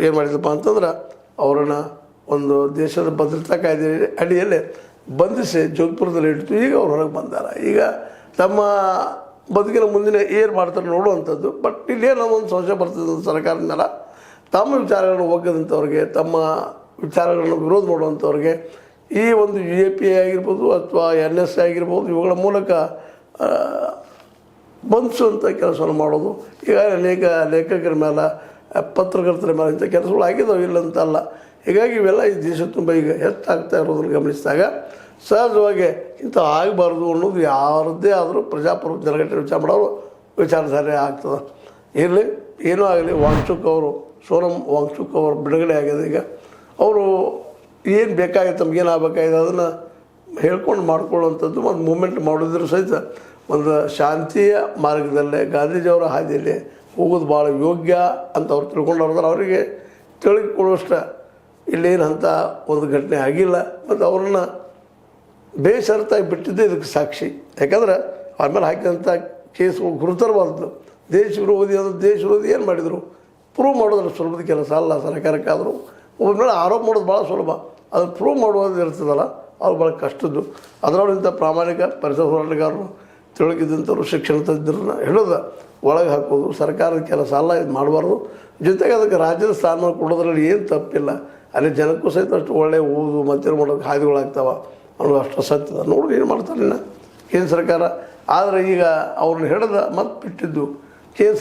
ಏನು ಮಾಡಿದಪ್ಪ ಅಂತಂದ್ರೆ ಅವರನ್ನು ಒಂದು ದೇಶದ ಭದ್ರತಾ ಕಾಯ್ದೆ ಅಡಿಯಲ್ಲಿ ಬಂಧಿಸಿ ಜೋಧ್ಪುರದಲ್ಲಿ ಇಡ್ತು. ಈಗ ಅವ್ರು ಹೊರಗೆ ಬಂದಾರ. ಈಗ ತಮ್ಮ ಬದುಕಿನ ಮುಂದಿನ ಏನು ಮಾಡ್ತಾರೆ ನೋಡುವಂಥದ್ದು. ಬಟ್ ಇಲ್ಲೇನೋ ಒಂದು ಸಂಶಯ ಬರ್ತದೆ ಸರ್ಕಾರದ ಮೇಲೆ. ತಮ್ಮ ವಿಚಾರಗಳನ್ನು ಒಗ್ಗದಂಥವ್ರಿಗೆ, ತಮ್ಮ ವಿಚಾರಗಳನ್ನು ವಿರೋಧ ಮಾಡುವಂಥವ್ರಿಗೆ ಈ ಒಂದು UAP ಆಗಿರ್ಬೋದು ಅಥವಾ NS ಆಗಿರ್ಬೋದು ಇವುಗಳ ಮೂಲಕ ಬಂಧಿಸುವಂಥ ಕೆಲಸವನ್ನು ಮಾಡೋದು. ಈಗ ಅನೇಕ ಲೇಖಕರ ಮೇಲೆ, ಪತ್ರಕರ್ತರ ಮೇಲೆ ಇಂಥ ಕೆಲಸಗಳು ಆಗಿದ್ದಾವೆ, ಇಲ್ಲಂತಲ್ಲ. ಹೀಗಾಗಿ ಇವೆಲ್ಲ ಈ ದೇಶ ತುಂಬ ಈಗ ಹೆಚ್ಚಾಗ್ತಾ ಇರೋದನ್ನು ಗಮನಿಸಿದಾಗ ಸಹಜವಾಗಿ ಇಂಥ ಆಗಬಾರ್ದು ಅನ್ನೋದು ಯಾರದ್ದೇ ಆದರೂ ಪ್ರಜಾಪ್ರಭುತ್ವ ಜನಗಟ್ಟೆ ವಿಚಾರ ಮಾಡೋರು ವಿಚಾರಧಾರೆ ಆಗ್ತದೆ. ಇರಲಿ, ಏನೂ ಆಗಲಿ. ವಾಂಗ್ಚುಕ್ ಅವರು, ಸೋನಮ್ ವಾಂಗ್ಚುಕ್ ಅವರು ಬಿಡುಗಡೆ ಆಗಿದೆ. ಈಗ ಅವರು ಏನು ಬೇಕಾಗಿತ್ತು, ತಮಗೇನು ಆಗಬೇಕಾಗಿದೆ ಅದನ್ನು ಹೇಳ್ಕೊಂಡು ಮಾಡ್ಕೊಳ್ಳುವಂಥದ್ದು ಒಂದು ಮೂಮೆಂಟ್ ಮಾಡೋದ್ರ ಸಹಿತ ಒಂದು ಶಾಂತಿಯ ಮಾರ್ಗದಲ್ಲೇ ಗಾಂಧೀಜಿಯವರ ಹಾದಿಯಲ್ಲಿ ಹೋಗೋದು ಭಾಳ ಯೋಗ್ಯ ಅಂತ ಅವ್ರು ತಿಳ್ಕೊಂಡವ್ರದ್ರೆ ಅವರಿಗೆ ತಿಳಿದುಕೊಳ್ಳುವಷ್ಟ ಇಲ್ಲೇನು ಅಂಥ ಒಂದು ಘಟನೆ ಆಗಿಲ್ಲ. ಮತ್ತು ಅವ್ರನ್ನ ಬೇಷರತಾಗಿ ಬಿಟ್ಟಿದ್ದೇ ಇದಕ್ಕೆ ಸಾಕ್ಷಿ. ಯಾಕಂದ್ರೆ ಅವ್ರ ಮೇಲೆ ಹಾಕಿದಂಥ ಕೇಸ್ಗಳು ಗುರುತರವಾದದ್ದು. ದೇಶ ವಿರೋಧಿ ಅಂದರೆ ದೇಶ ವಿರೋಧಿ ಏನು ಮಾಡಿದರು ಪ್ರೂವ್ ಮಾಡೋದ್ರ ಸುಲಭದ ಕೆಲಸ ಅಲ್ಲ ಸರ್ಕಾರಕ್ಕಾದರೂ. ಒಬ್ಬರ ಮೇಲೆ ಆರೋಪ ಮಾಡೋದು ಭಾಳ ಸುಲಭ, ಅದು ಪ್ರೂವ್ ಮಾಡುವುದು ಇರ್ತದಲ್ಲ ಅದು ಭಾಳ ಕಷ್ಟದ್ದು. ಅದರೊಳಗಿಂತ ಪ್ರಾಮಾಣಿಕ ಪರಿಸರ ಹೋರಾಟಗಾರರು, ತಿಳುಕಿದ್ದಂಥವ್ರು, ಶಿಕ್ಷಣ ತಜ್ಞರನ್ನ ಹಿಡಿದು ಒಳಗೆ ಹಾಕೋದು ಸರ್ಕಾರದ ಕೆಲಸ ಅಲ್ಲ. ಇದು ಮಾಡಬಾರ್ದು. ಜೊತೆಗೆ ಅದಕ್ಕೆ ರಾಜ್ಯದ ಸ್ಥಾನ ಕೊಡೋದ್ರಲ್ಲಿ ಏನು ತಪ್ಪಿಲ್ಲ. ಅಲ್ಲಿ ಜನಕ್ಕೂ ಸಹಿತ ಅಷ್ಟು ಒಳ್ಳೆಯ ಓದು ಮತ್ತೇನು ಮಾಡೋಕ್ಕೆ ಹಾದಿಗಳಾಗ್ತಾವೆ ಅನ್ನೋದು ಅಷ್ಟು ಸತ್ಯದ. ನೋಡಿ ಏನು ಮಾಡ್ತಾರೆ ಇನ್ನು ಕೇಂದ್ರ ಸರ್ಕಾರ. ಆದರೆ ಈಗ ಅವ್ರನ್ನ ಹಿಡಿದ ಮತ್ತೆ ಬಿಟ್ಟಿದ್ದು ಕೇಂದ್ರ